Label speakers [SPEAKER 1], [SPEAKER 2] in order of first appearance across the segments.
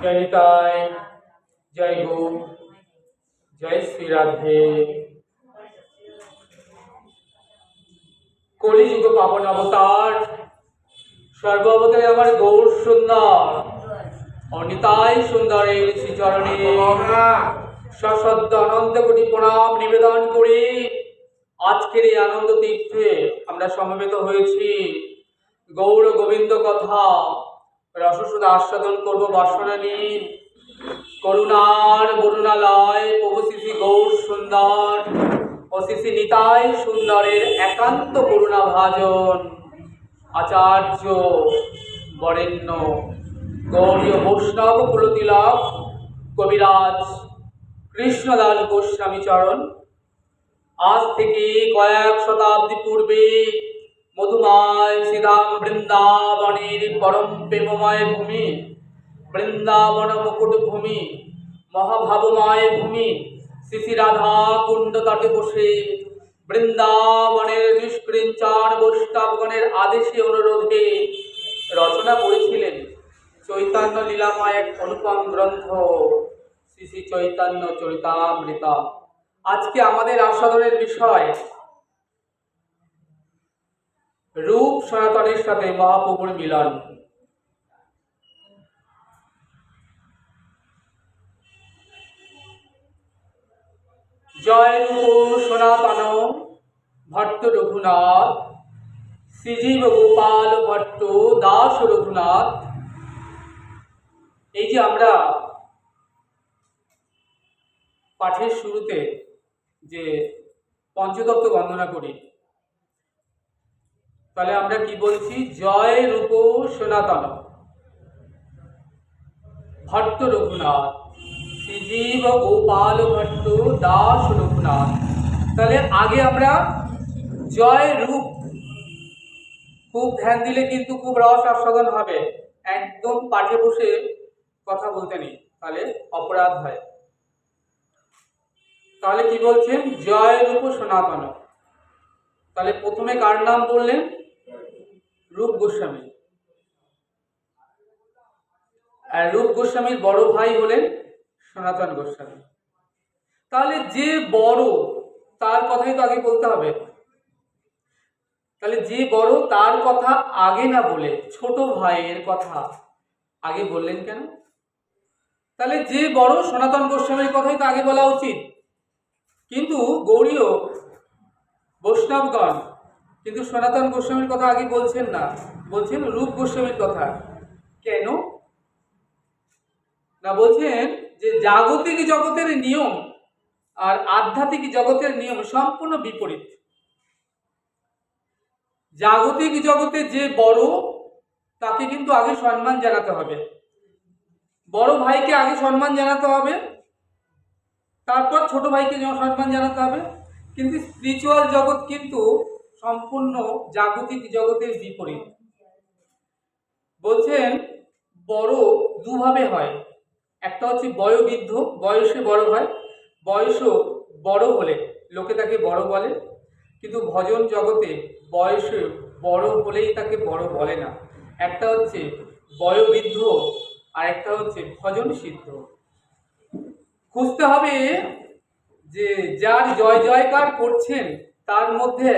[SPEAKER 1] जय निताय, जय गो, जय श्री राधे। कलिजुग पावन अवतार सर्व अवतारे आमार गौर सुंदर और निताय सुंदरेर श्री चरणे सश्रद्ध अनंत कोटि प्रणाम निवेदन करे आजकेर এই आनंद तीर्थे আমরা সমবেত হয়েছি। गौर गोविंद कथा रससुधा आस्वादन करब बासना निये। करुणार बरुणालय प्रभु श्री श्री गौर सुंदर और श्री श्री निताय सुंदरेर एकांत करुणा भाजन आचार्य बरेण्य गौरीय वैष्णव कुलतिलक कविराज कृष्णदास गोस्वामी चरण आज থেকে কয়েক শতাব্দী পূর্বে मधुमय श्रीधाम वृंदावनेर परम प्रेममय भूमि वृंदावन मुकुट भूमि महाभावमय भूमि श्री श्री राधा कुंड तटे बसे वृंदावनेर निष्कृंचन वैष्णवगणेर आदेशे अनुरोधे रचना करेছিলেন चैतन्य लीलामय एक अनुपम ग्रंथ श्री श्री चैतन्य चरितामृत। आज के आमादेर आस्वादनेर विषय रूप सनातनेर साथे महाप्रभुर मिलन। जय रूप सनातन भट्ट रघुनाथ श्रीजीव गोपाल भट्ट दास रघुनाथ। এই যে আমরা পাঠের শুরুতে যে পঞ্চতত্ত্ব বন্দনা করি তাহলে আমরা কি বলছি? জয় রূপ সনাতন ভট্ট রঘুনাথ শ্রীজীব গোপাল ভট্ট দাস রঘুনাথ। তাহলে আগে আমরা জয় রূপ খুব ধ্যান দিলে কিন্তু খুব রস আস্বাদন হবে। একদম পাঠে বসে কথা বলতে নেই, তাহলে অপরাধ হয়। তাহলে কি বলছেন? জয় রূপ সনাতন। তাহলে প্রথমে কার নাম বললেন? रूप गोस्वामी। और रूप गोस्वामीर बड़ भाई हलेन सनातन गोस्वामी। ताहले जे बड़ तार कथाई तो आगे बोलते हबे। ताहले जे बड़ तार कथा आगे ना बोले छोटो भाइयेर कथा आगे बोललेन केन? ताहले जे बड़ सनातन गोस्वामीर कथाई तो आगे बोला उचित, किन्तु गौड़ीय वैष्णवगण কিন্তু সনাতন গোস্বামীর কথা আগে বলছেন না, বলছেন রূপ গোস্বামীর কথা। কেন না? বলছেন যে জাগতিক জগতের নিয়ম আর আধ্যাত্মিক জগতের নিয়ম সম্পূর্ণ বিপরীত। জাগতিক জগতে যে বড় তাকে কিন্তু আগে সম্মান জানাতে হবে, বড় ভাইকে আগে সম্মান জানাতে হবে, তারপর ছোট ভাইকে সম্মান জানাতে হবে। কিন্তু স্পিরিচুয়াল জগৎ কিন্তু সম্পূর্ণ জাগতিক জগতের বিপরীত। বলছেন বড় দুভাবে হয়, একটা হচ্ছে বয়োবৃদ্ধ, বয়সে বড় হয়, বয়স বড় হলে লোকে তাকে বড় বলে, কিন্তু ভজন জগতে বয়সে বড় হলেই তাকে বড় বলে না। একটা হচ্ছে বয়োবৃদ্ধ আর একটা হচ্ছে ভজন সিদ্ধ। খুঁজতে হবে যে যার জয় জয়কার করছেন তার মধ্যে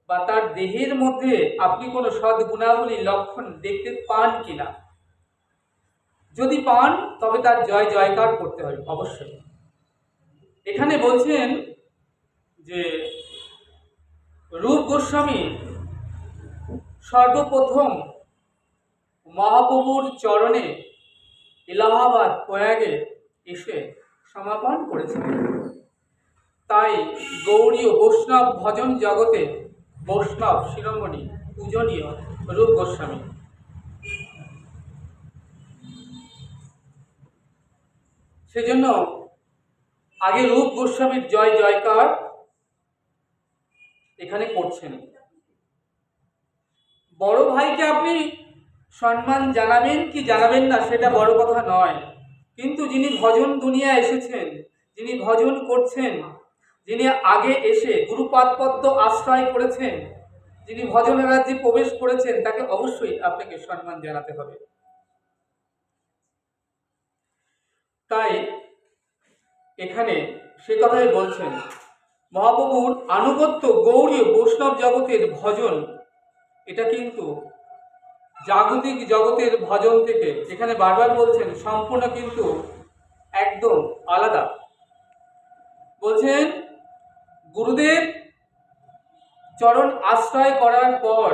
[SPEAKER 1] বা তার দেহের মধ্যে আপনি কোনো সদ্গুণাবলী লক্ষণ দেখতে পান কিনা। যদি পান তবে তার জয় জয়কার করতে হবে অবশ্যই। এখানে বলছেন যে রূপ গোস্বামী সর্বপ্রথম মহাপ্রভুর চরণে এলাহাবাদ প্রয়াগে এসে সমাপন করেছিলেন। তাই গৌড়ীয় বৈষ্ণব ভজন জগতে বৈষ্ণব শিরোমণি পূজনীয় রূপ গোস্বামী। সেজন্য আগে রূপ গোস্বামীর জয় জয়কার এখানে করছেন। বড় ভাইকে আপনি সম্মান জানাবেন কি জানাবেন না সেটা বড় কথা নয়, কিন্তু যিনি ভজন দুনিয়ায় এসেছেন, যিনি ভজন করছেন, যিনি আগে এসে গুরুপাদ পদ্ম আশ্রয় করেছেন, যিনি ভজনের রাজ্যে প্রবেশ করেছেন, তাকে অবশ্যই আপনাকে সম্মান জানাতে হবে। তাই এখানে সে কথাই বলছেন, মহাপ্রভুর আনুগত্য গৌড়ীয় বৈষ্ণব জগতের ভজন, এটা কিন্তু জাগতিক জগতের ভজন থেকে, এখানে বারবার বলছেন, সম্পূর্ণ কিন্তু একদম আলাদা। বলছেন গুরুদেব চরণ আশ্রয় করার পর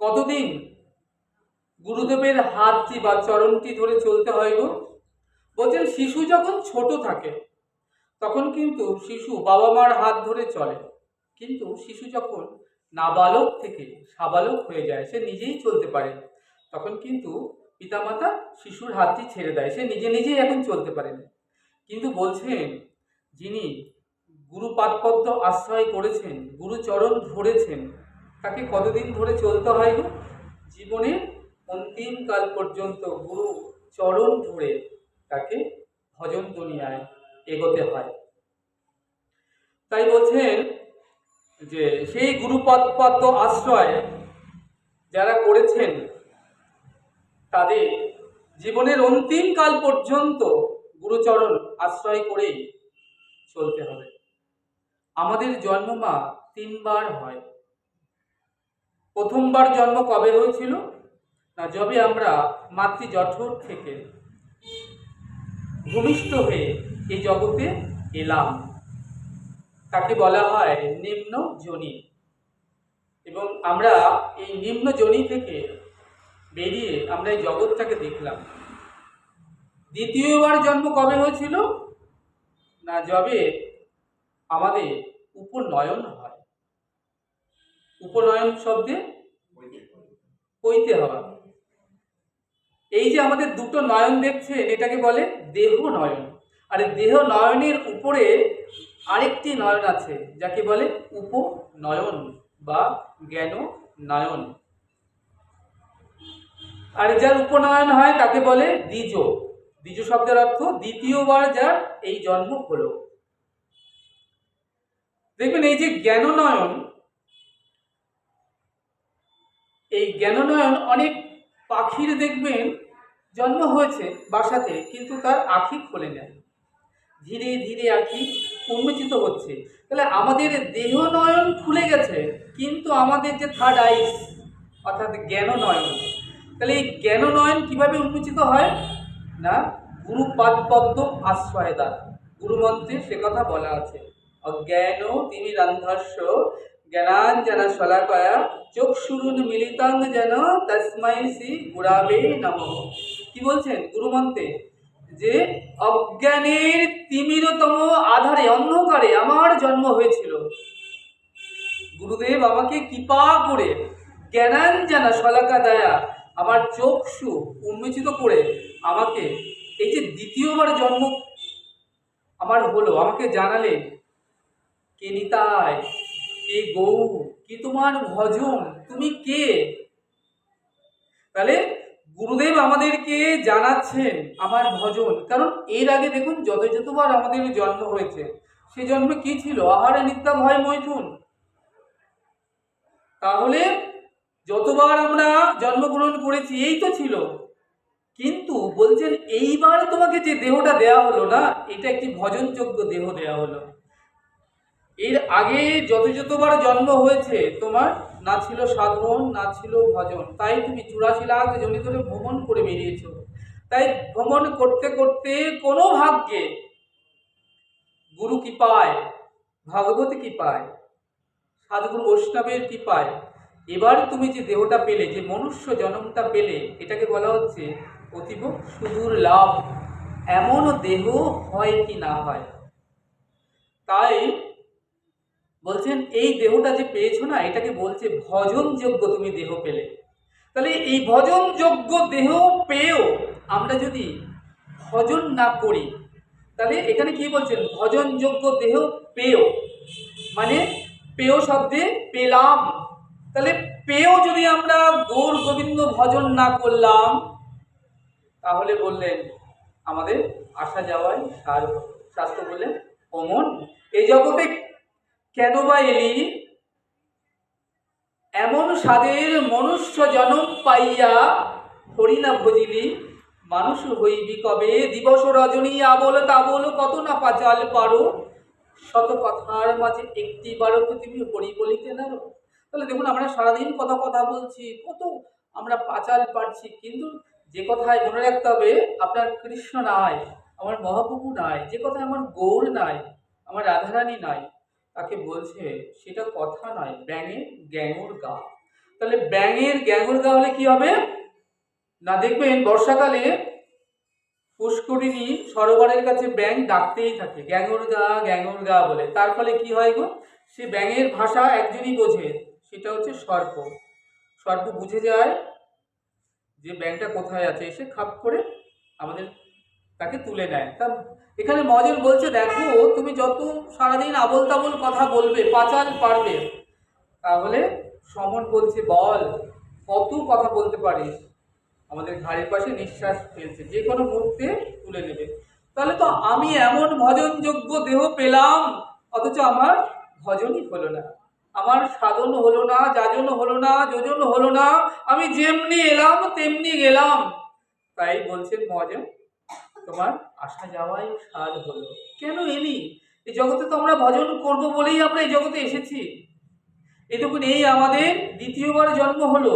[SPEAKER 1] কতদিন গুরুদেবের হাতটি বা চরণটি ধরে চলতে হয় গো? বলছেন শিশু যখন ছোট থাকে তখন কিন্তু শিশু বাবা মার হাত ধরে চলে, কিন্তু শিশু যখন নাবালক থেকে সাবালক হয়ে যায়, সে নিজেই চলতে পারে, তখন কিন্তু পিতামাতা শিশুর হাতটি ছেড়ে দেয়, সে নিজে নিজেই এখন চলতে পারেন। কিন্তু বলছেন যিনি গুরুপাদপদ্ম আশ্রয় করেছেন, গুরুচরণ ধরেছেন, তাকে কতদিন ধরে চলতে হয় গো? জীবনের অন্তিম কাল পর্যন্ত গুরু চরণ ধরে তাকে ভজন দুনিয়ায় এগোতে হয়। তাই বলছেন যে সেই গুরুপদ্ম আশ্রয় যারা করেছেন তাদের জীবনের অন্তিম কাল পর্যন্ত গুরুচরণ আশ্রয় করেই চলতে হবে। আমাদের জন্ম মা 3 বার হয়। প্রথমবার জন্ম কবে হয়েছিল না, যবে আমরা মাতৃ জঠর থেকে ভূমিষ্ঠ হয়ে এই জগতে এলাম, তাকে বলা হয় নিম্ন যোনি। এবং আমরা এই নিম্ন যোনি থেকে বেরিয়ে আমরা এই জগৎটাকে দেখলাম। দ্বিতীয়বার জন্ম কবে হয়েছিল না, যবে আমাদের উপনয়ন হয়। উপনয়ন শব্দে পৈতে হওয়া। এই যে আমাদের দুটো নয়ন দেখছে, এটাকে বলে দেহ নয়ন। আর দেহ নয়নের উপরে আরেকটি নয়ন আছে, যাকে বলে উপনয়ন বা জ্ঞান নয়ন। আর যার উপনয়ন হয় তাকে বলে দ্বিজ। দ্বিজ শব্দের অর্থ দ্বিতীয়বার যার এই জন্ম হলো। দেখবেন এই যে জ্ঞাননয়ন, এই জ্ঞাননয়ন অনেক পাখির দেখবেন জন্ম হয়েছে বাসাতে, কিন্তু তার আঁখি খোলে নেয়, ধীরে ধীরে আঁখি উন্মোচিত হচ্ছে। তাহলে আমাদের দেহ নয়ন খুলে গেছে, কিন্তু আমাদের যে থার্ড আইস অর্থাৎ জ্ঞাননয়ন, তাহলে এই জ্ঞাননয়ন কিভাবে উন্মোচিত হয় না, গুরুপাদপদ্ম আশ্রয় দ্বারা। গুরুমন্ত্রে সে কথা বলা আছে, অজ্ঞান তিমিরান্ধস্য জ্ঞানাঞ্জনা শলাকয়া চক্ষুরুন মিলিতাং যেন তস্मै শ্রী গুরাবে নমঃ। কি বলছেন গুরুমন্ত্রে, যে অজ্ঞানের তিমিরতম আধারে, অন্ধকারে আমার জন্ম হয়েছিল। গুরুদেব আমাকে কৃপা করে জ্ঞানাঞ্জনা শলাকা দয়া, আমার চক্ষু উন্মোচিত করে আমাকে এই যে দ্বিতীয়বার জন্ম আমার হলো, আমাকে জানালেন কে নিতাই, কে গৌর, কি তোমার ভজন, তুমি কে। তাহলে গুরুদেব আমাদেরকে জানাচ্ছেন আমার ভজন। কারণ এর আগে দেখুন যতবার আমাদের জন্ম হয়েছে, সে জন্মে কি ছিল, আহারে নিত্যা ভয় মৈথুন। তাহলে যতবার আমরা জন্মগ্রহণ করেছি এই তো ছিল। কিন্তু বলছেন এইবার তোমাকে যে দেহটা দেয়া হলো না, এটা একটি ভজনযোগ্য দেহ দেয়া হলো। এর আগে যতবার জন্ম হয়েছে তোমার না ছিল সাধন, না ছিল ভজন, তাই তুমি 84 লাখ জনি ধরে ভ্রমণ করে বেরিয়েছ। তাই ভ্রমণ করতে করতে কোনো ভাগ্যে গুরু কৃপায়, ভাগবত কৃপায়, সাধুগুরু বৈষ্ণবের কৃপায় এবার তুমি যে দেহটা পেলে, যে মনুষ্য জন্মটা পেলে, এটাকে বলা হচ্ছে অতীব সুদূর লাভ। এমন দেহ হয় কি না হয়। তাই বলছেন এই দেহটা যে পেয়েছো না, এটাকে বলছে ভজনযোগ্য তুমি দেহ পেলে। তাহলে এই ভজনযোগ্য দেহ পেয়েও আমরা যদি ভজন না করি, তাহলে এখানে কি বলছেন, ভজনযোগ্য দেহ পেয়েও, মানে পেয় শব্দে পেলাম। তাহলে পেয়েও যদি আমরা গৌর গোবিন্দ ভজন না করলাম, তাহলে বললেন আমাদের আসা যাওয়াই সার। শাস্ত্র বললেন অমন এই জগতে কেন বা এলি, এমন স্বাদের মনুষ্য জনম পাইয়া হরি না ভজিলি মানুষ হইবি কবে, দিবস রজনী আবল তাবল কত না পাচাল পারো, শত কথার মাঝে একটি বারো তুমি হরি বলিতে নারো। তাহলে দেখুন আমরা সারাদিন কথা কথা বলছি, কত আমরা পাঁচাল পারছি, কিন্তু যে কথায় মনে রাখতে হবে আপনার কৃষ্ণ নাই, আমার মহাপ্রভু নাই, যে কথায় আমার গৌর নাই, আমার রাধারানী নাই, তাকে বলছে সেটা কথা নয়, ব্যাঙের গ্যাঙুর গা। তাহলে ব্যাঙের গ্যাঙুর গা হলে কি হবে না, দেখবেন বর্ষাকালে পুষ্করিণী সরোবরের কাছে ব্যাঙ ডাকতেই থাকে গ্যাঙুর গা বলে। তার ফলে কি হয় গো, সে ব্যাঙের ভাষা একজনই বোঝে, সেটা হচ্ছে সর্প। সর্প বুঝে যায় যে ব্যাঙটা কোথায় আছে, এসে খাপ করে আমাদের তাকে তুলে নেয়। তা এখানে মহাজন বলছে দেখো তুমি যত সারাদিন আবোল তাবোল কথা বলবে, পাঁচাল পারবে, তাহলে সমন বলছে বল কত কথা বলতে পারিস, আমাদের ঘাড়ের পাশে নিঃশ্বাস ফেলছে, যে কোনো মুহূর্তে তুলে নেবে। তাহলে তো আমি এমন ভজনযোগ্য দেহ পেলাম, অথচ আমার ভজনই হলো না, আমার সাধন হলো না, যাজন হলো না, যোজন হলো না, আমি যেমনি এলাম তেমনি গেলাম। তাই বলছেন মহাজন তোমার আসা যাওয়াই সাধ হলো। কেন এলি? এই জগতে তো আমরা ভজন করব বলেই আমরা এই জগতে এসেছি। এই দেখুন এই আমাদের দ্বিতীয়বার জন্ম হলো।